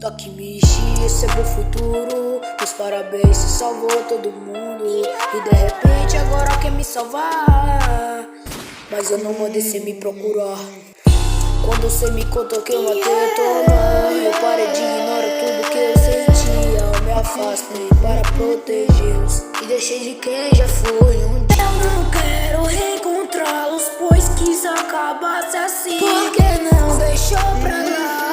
Takemichi, esse é meu futuro. Meus parabéns, você salvou todo mundo. E de repente agora quer me salvar. Mas eu não mandei cê me procurar. Quando cê me contou que eu matei a tua mãe, eu parei de ignorar tudo que eu sentia. Eu me afastei para protegê-los e deixei de quem já fui um dia. Eu não quero reencontrá-los, pois quis acabasse assim. Por que não deixou pra lá?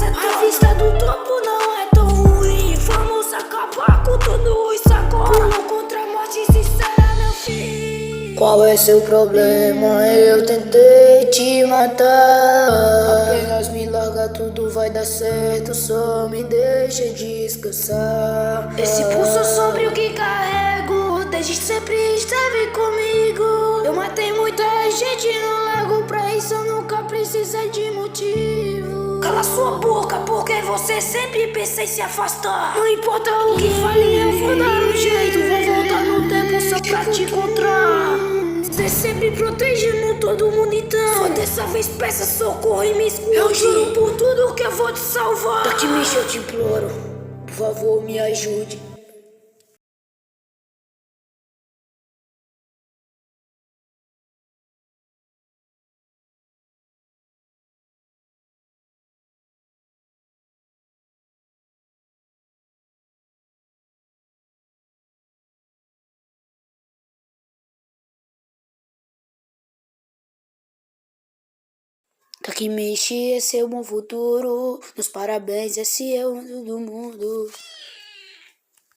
A vista do topo não é tão ruim. Vamos acabar com tudo isso agora. Pulo contra a morte sincera, meu filho. Qual é seu problema? Eu tentei te matar. Apenas me larga, tudo vai dar certo. Só me deixa descansar. Esse pulso sombrio que carrego desde sempre esteve comigo. Eu matei muita gente no lago, pra isso eu nunca precisei de motivo. Cala sua boca, porque você sempre pensa em se afastar. Não importa o que fale, eu vou dar um jeito. Vou voltar no tempo só pra te encontrar. Você sempre protegendo todo mundo, então só dessa vez peça socorro e me escute. Eu juro por tudo que eu vou te salvar. Takemichi, eu te imploro, por favor, me ajude. Takemichi, esse é o meu futuro. Meus parabéns, esse é o do mundo.